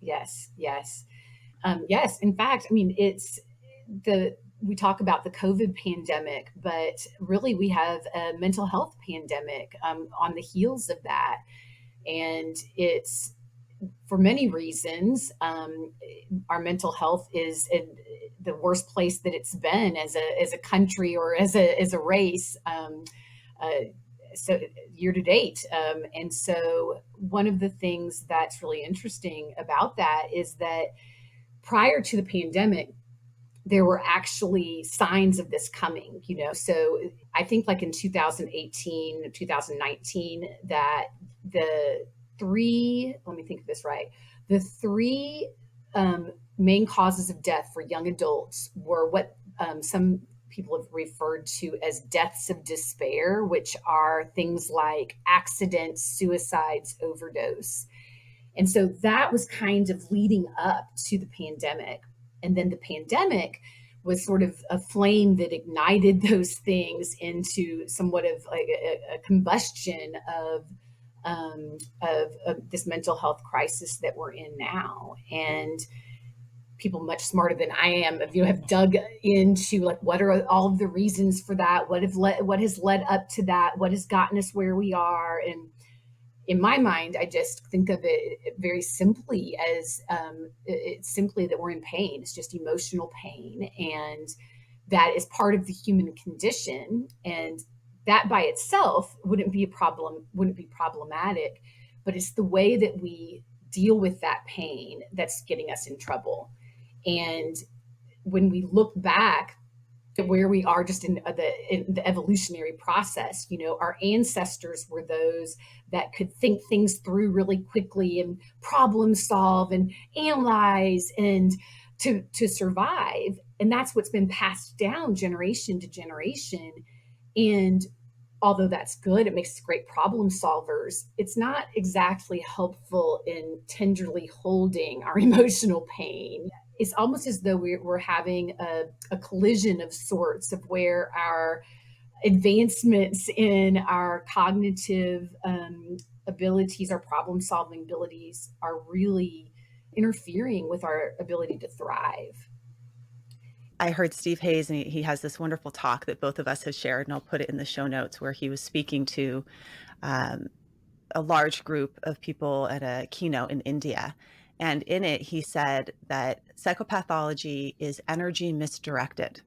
Yes, yes. Yes, in fact, I mean, we talk about the COVID pandemic, but really we have a mental health pandemic on the heels of that. And it's for many reasons. Our mental health is in the worst place that it's been as a country or as a race. Uh, so year to date. And so one of the things that's really interesting about that is that prior to the pandemic, there were actually signs of this coming, you know. So I think like in 2018, 2019, that the let me think of this right, the three main causes of death for young adults were what some people have referred to as deaths of despair, which are things like accidents, suicides, overdose. And so that was kind of leading up to the pandemic. And then the pandemic was sort of a flame that ignited those things into somewhat of like a combustion of this mental health crisis that we're in now. And people much smarter than I am, have dug into like what are all of the reasons for that, what has led up to that, what has gotten us where we are. And in my mind, I just think of it very simply as it's simply that we're in pain. It's just emotional pain. And that is part of the human condition. And that by itself wouldn't be a problem, wouldn't be problematic. But it's the way that we deal with that pain that's getting us in trouble. And when we look back to where we are just in the evolutionary process. Our ancestors were those that could think things through really quickly and problem solve and analyze and to survive. And that's what's been passed down generation to generation. And although that's good, it makes us great problem solvers. It's not exactly helpful in tenderly holding our emotional pain. It's almost as though we're having a collision of sorts of where our advancements in our cognitive abilities, our problem solving abilities are really interfering with our ability to thrive. I heard Steve Hayes, and he has this wonderful talk that both of us have shared, and I'll put it in the show notes, where he was speaking to um, a large group of people at a keynote in India. And in it, he said that psychopathology is energy misdirected,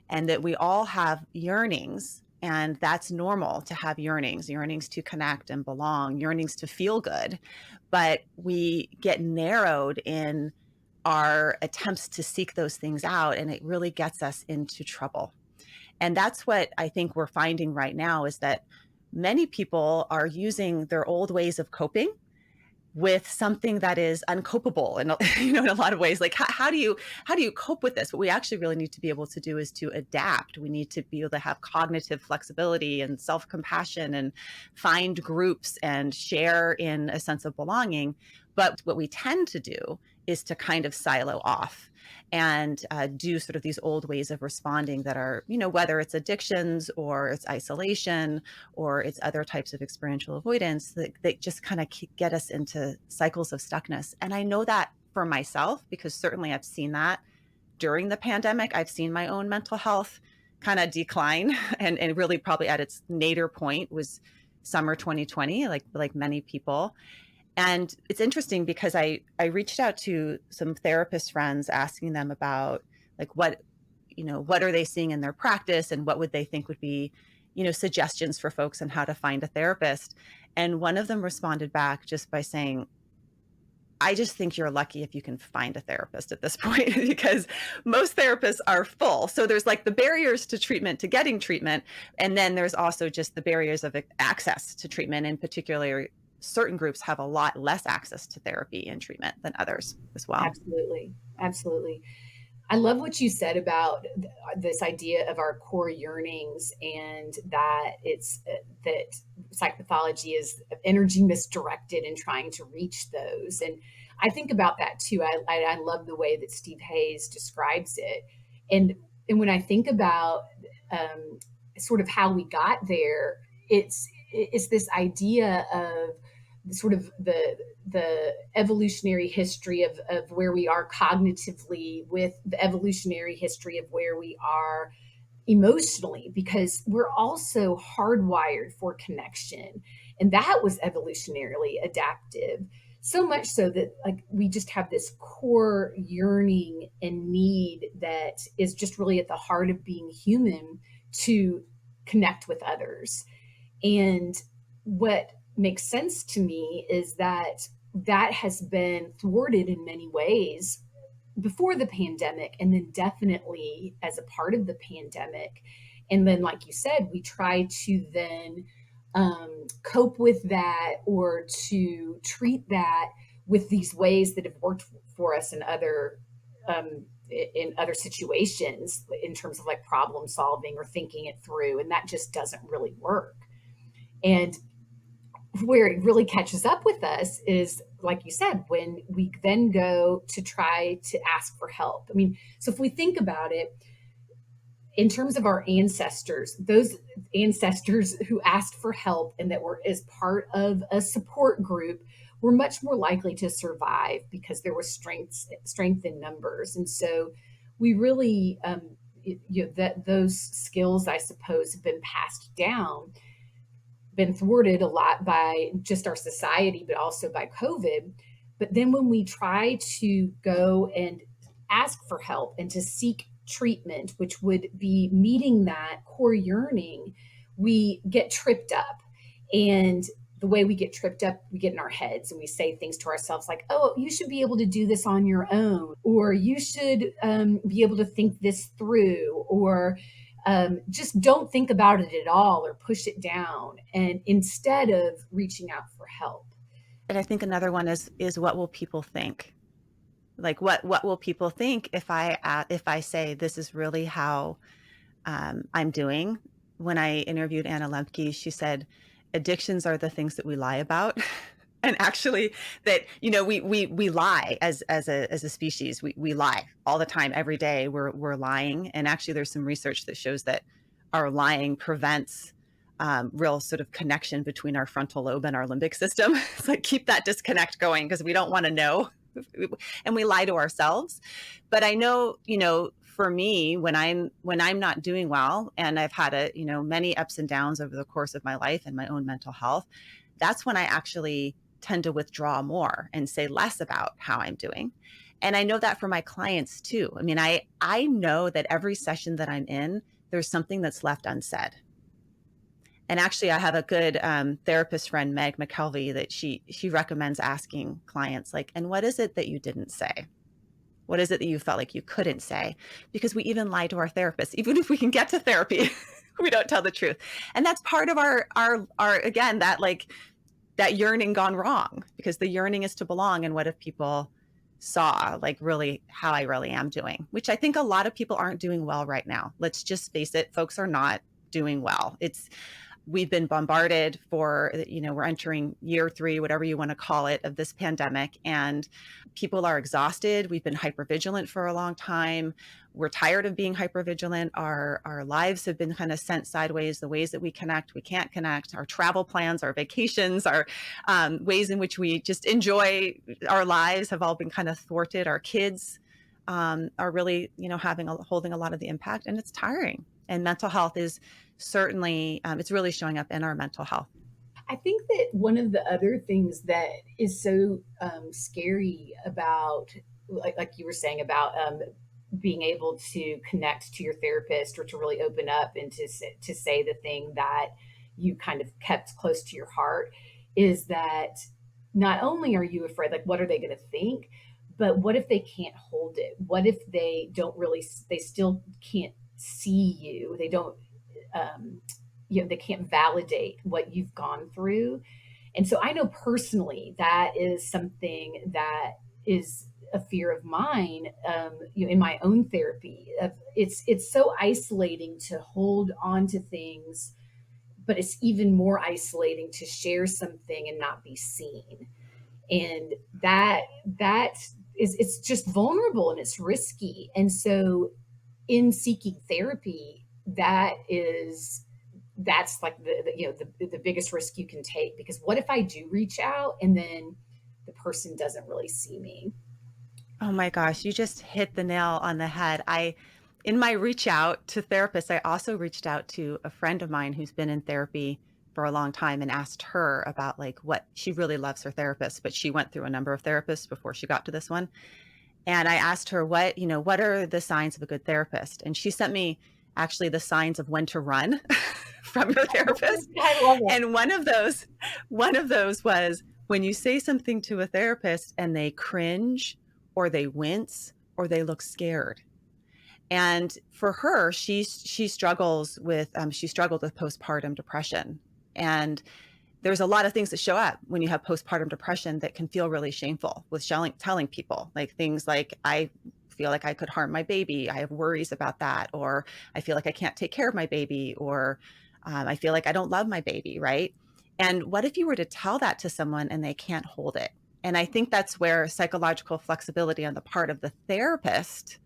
and that we all have yearnings. And that's normal to have yearnings to connect and belong, yearnings to feel good. But we get narrowed in our attempts to seek those things out, and it really gets us into trouble. And that's what I think we're finding right now, is that many people are using their old ways of coping with something that is uncopable, and in a lot of ways. Like, how do you cope with this? What we actually really need to be able to do is to adapt. We need to be able to have cognitive flexibility and self-compassion, and find groups and share in a sense of belonging. But what we tend to do is to kind of silo off and do sort of these old ways of responding that are, whether it's addictions or it's isolation or it's other types of experiential avoidance, that just kind of get us into cycles of stuckness. And I know that for myself, because certainly I've seen that during the pandemic. I've seen my own mental health kind of decline, and really probably at its nadir point was summer 2020, like many people. And it's interesting because I reached out to some therapist friends, asking them about like what are they seeing in their practice, and what would they think would be, suggestions for folks on how to find a therapist. And one of them responded back just by saying, I just think you're lucky if you can find a therapist at this point, because most therapists are full. So there's like the barriers to treatment, to getting treatment. And then there's also just the barriers of access to treatment. In particular, certain groups have a lot less access to therapy and treatment than others as well. Absolutely. Absolutely. I love what you said about this idea of our core yearnings, and that that psychopathology is energy misdirected in trying to reach those. And I think about that too. I love the way that Steve Hayes describes it. And when I think about sort of how we got there, it's this idea of sort of the evolutionary history of where we are cognitively with the evolutionary history of where we are emotionally, because we're also hardwired for connection, and that was evolutionarily adaptive, so much so that like we just have this core yearning and need that is just really at the heart of being human, to connect with others. And what makes sense to me is that that has been thwarted in many ways before the pandemic, and then definitely as a part of the pandemic. And then, like you said, we try to then cope with that, or to treat that with these ways that have worked for us in other situations, in terms of like problem solving or thinking it through, and that just doesn't really work. And where it really catches up with us is, like you said, when we then go to try to ask for help. I mean, so if we think about it in terms of our ancestors, those ancestors who asked for help and that were as part of a support group were much more likely to survive, because there was strength in numbers. And so we really that those skills, I suppose, have been passed down, been thwarted a lot by just our society, but also by COVID. But then when we try to go and ask for help and to seek treatment, which would be meeting that core yearning, we get tripped up. And the way we get tripped up, we get in our heads and we say things to ourselves like, oh, you should be able to do this on your own, or you should be able to think this through, or just don't think about it at all, or push it down, and instead of reaching out for help. And I think another one is what will people think? Like what will people think if I say this is really how I'm doing? When I interviewed Anna Lembke, she said addictions are the things that we lie about. And actually that, we lie as a species. We lie all the time, every day we're lying. And actually there's some research that shows that our lying prevents real sort of connection between our frontal lobe and our limbic system. It's like, keep that disconnect going because we don't want to know. And we lie to ourselves. But I know, for me, when I'm not doing well, and I've had many ups and downs over the course of my life and my own mental health, that's when I actually tend to withdraw more and say less about how I'm doing. And I know that for my clients too. I mean, I know that every session that I'm in, there's something that's left unsaid. And actually, I have a good therapist friend, Meg McKelvey, that she recommends asking clients like, and what is it that you didn't say? What is it that you felt like you couldn't say? Because we even lie to our therapists, even if we can get to therapy, we don't tell the truth. And that's part of our again, that yearning gone wrong, because the yearning is to belong. And what if people saw like really how I really am doing, which I think a lot of people aren't doing well right now. Let's just face it, folks are not doing well. We've been bombarded for, we're entering year 3, whatever you want to call it, of this pandemic, and people are exhausted. We've been hypervigilant for a long time. We're tired of being hypervigilant. Our lives have been kind of sent sideways. The ways that we can't connect. Our travel plans, our vacations, our ways in which we just enjoy our lives have all been kind of thwarted. Our kids are really, holding a lot of the impact, and it's tiring. And mental health is certainly, it's really showing up in our mental health. I think that one of the other things that is so scary about, like you were saying, about being able to connect to your therapist, or to really open up and to say the thing that you kind of kept close to your heart, is that not only are you afraid, like, what are they going to think? But what if they can't hold it? What if they still can't see you? They don't, um, they can't validate what you've gone through. And so I know personally that is something that is a fear of mine, in my own therapy. It's so isolating to hold on to things, but it's even more isolating to share something and not be seen. And that is, it's just vulnerable and it's risky. And so in seeking therapy, that is that's like the biggest risk you can take, because what if I do reach out and then the person doesn't really see me? Oh my gosh, you just hit the nail on the head. In my reach out to therapists, I also reached out to a friend of mine who's been in therapy for a long time and asked her about like what she really loves her therapist, but she went through a number of therapists before she got to this one. And I asked her what are the signs of a good therapist? And she sent me actually the signs of when to run from your therapist. I love it. And one of those was when you say something to a therapist and they cringe or they wince or they look scared. And for her, she struggled with postpartum depression. And there's a lot of things that show up when you have postpartum depression that can feel really shameful with telling people, like things like, I feel like I could harm my baby. I have worries about that. Or I feel like I can't take care of my baby. Or I feel like I don't love my baby. Right. And what if you were to tell that to someone and they can't hold it? And I think that's where psychological flexibility on the part of the therapist,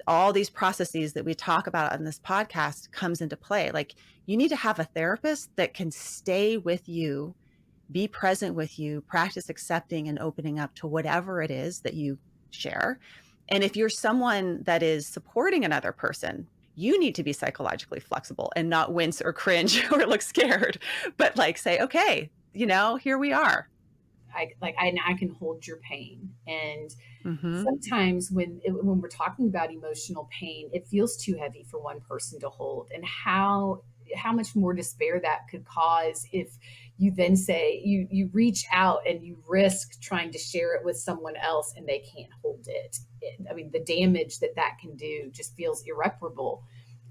all these processes that we talk about on this podcast, comes into play. Like, you need to have a therapist that can stay with you, be present with you, practice accepting and opening up to whatever it is that you share. And if you're someone that is supporting another person, you need to be psychologically flexible and not wince or cringe or look scared, but like say, okay, here we are. I can hold your pain. And Mm-hmm. sometimes when we're talking about emotional pain, it feels too heavy for one person to hold. And how much more despair that could cause if you then say you reach out and you risk trying to share it with someone else and they can't hold it. I mean, the damage that can do just feels irreparable.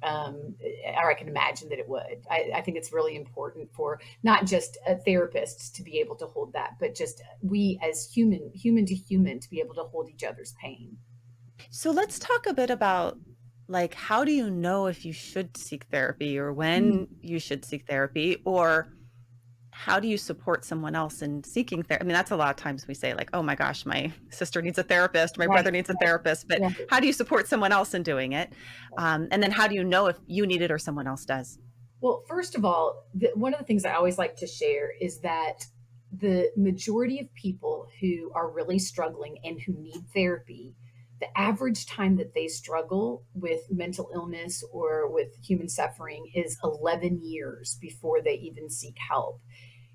Or I can imagine that it would. I think it's really important for not just therapists to be able to hold that, but just we as human to human, to be able to hold each other's pain. So let's talk a bit about, like, how do you know if you should seek therapy or Mm, when you should seek therapy, or how do you support someone else in seeking therapy? I mean, that's a lot of times we say like, oh my gosh, my sister needs a therapist, my right, brother needs a therapist, but right. how do you support someone else in doing it? And then how do you know if you need it or someone else does? Well, first of all, one of the things I always like to share is that the majority of people who are really struggling and who need therapy, the average time that they struggle with mental illness or with human suffering is 11 years before they even seek help.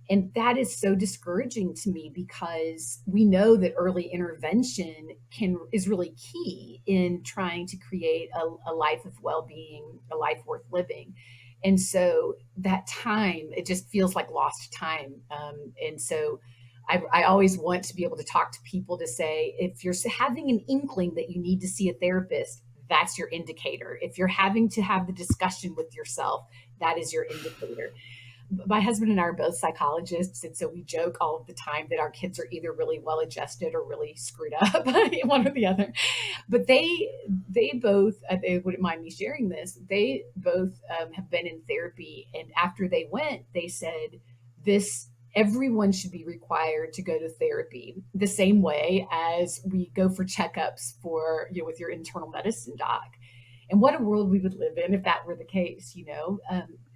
And that is so discouraging to me, because we know that early intervention is really key in trying to create a life of well-being, a life worth living. And so that time, it just feels like lost time. And so I always want to be able to talk to people to say, if you're having an inkling that you need to see a therapist, that's your indicator. If you're having to have the discussion with yourself, that is your indicator. My husband and I are both psychologists, and so we joke all of the time that our kids are either really well adjusted or really screwed up, one or the other. But they both, they wouldn't mind me sharing this. They both have been in therapy, and after they went, they said this. Everyone should be required to go to therapy the same way as we go for checkups for with your internal medicine doc. And what a world we would live in if that were the case,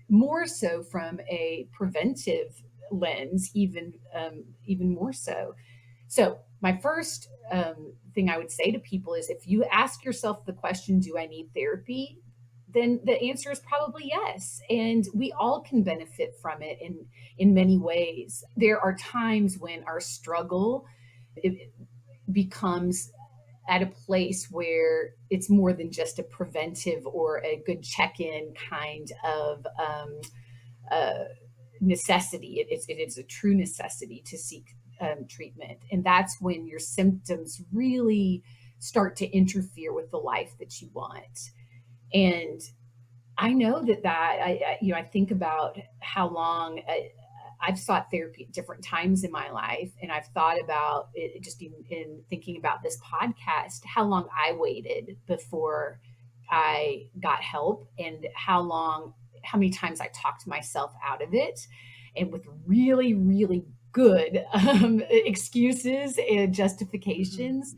more so from a preventive lens, even more so. So my first thing I would say to people is, if you ask yourself the question, "Do I need therapy?" then the answer is probably yes, and we all can benefit from it in many ways. There are times when our struggle it becomes at a place where it's more than just a preventive or a good check-in kind of uh, necessity. It is a true necessity to seek treatment, and that's when your symptoms really start to interfere with the life that you want. And I know I think about how long I've sought therapy at different times in my life, and I've thought about it just in thinking about this podcast, how long I waited before I got help, and how many times I talked myself out of it, and with really, really good excuses and Mhm. justifications,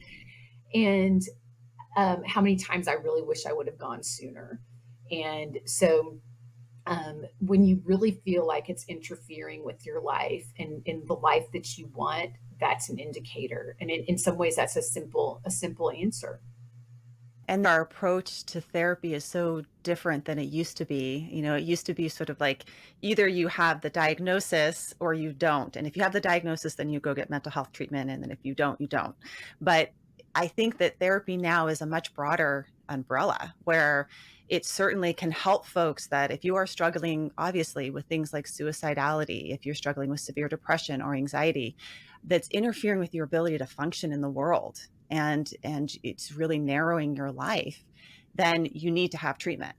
and how many times I really wish I would have gone sooner. And so When you really feel like it's interfering with your life and in the life that you want, that's an indicator. And in some ways, that's a simple answer. And our approach to therapy is so different than it used to be. You know, it used to be sort of like either you have the diagnosis or you don't. And if you have the diagnosis, then you go get mental health treatment. And then if you don't, you don't. But I think that therapy now is a much broader umbrella where it certainly can help folks that if you are struggling, obviously, with things like suicidality, if you're struggling with severe depression or anxiety, that's interfering with your ability to function in the world and it's really narrowing your life, then you need to have treatment.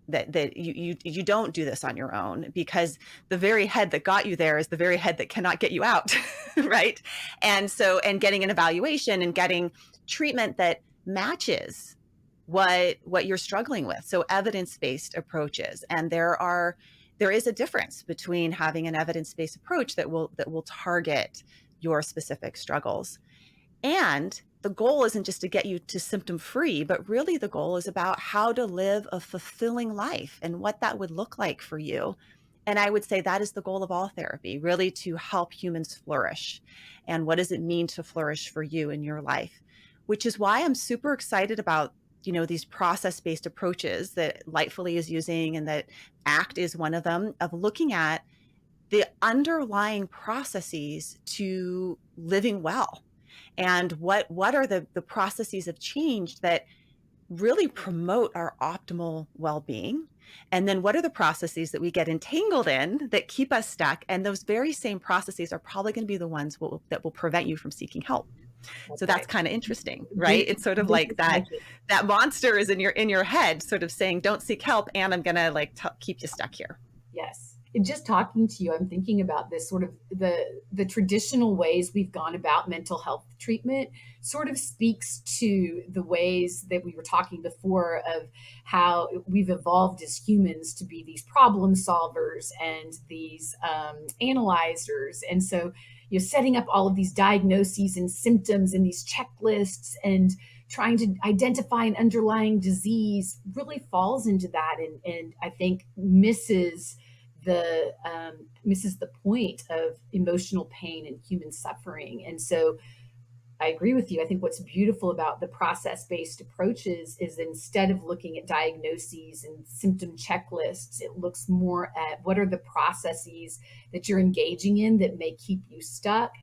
That you don't do this on your own, because the very head that got you there is the very head that cannot get you out. Right. And getting an evaluation and getting treatment that matches what you're struggling with, so evidence-based approaches. And there is a difference between having an evidence-based approach that will target your specific struggles. And the goal isn't just to get you to symptom free, but really the goal is about how to live a fulfilling life and what that would look like for you. And I would say that is the goal of all therapy, really to help humans flourish. And what does it mean to flourish for you in your life? Which is why I'm super excited about, these process-based approaches that Lightfully is using and that ACT is one of them, of looking at the underlying processes to living well. And what are the processes of change that really promote our optimal well-being? And then what are the processes that we get entangled in that keep us stuck? And those very same processes are probably going to be the ones that will prevent you from seeking help. That's So that's right. kind of interesting, right? Big, It's sort of big like that monster is in your head, sort of saying, "Don't seek help, and I'm gonna keep you stuck here." Yes. And just talking to you, I'm thinking about this sort of the traditional ways we've gone about mental health treatment sort of speaks to the ways that we were talking before of how we've evolved as humans to be these problem solvers and these analyzers. And so, setting up all of these diagnoses and symptoms and these checklists and trying to identify an underlying disease really falls into that, and I think misses the point of emotional pain and human suffering. And so I agree with you. I think what's beautiful about the process-based approaches is instead of looking at diagnoses and symptom checklists, it looks more at what are the processes that you're engaging in that may keep you stuck,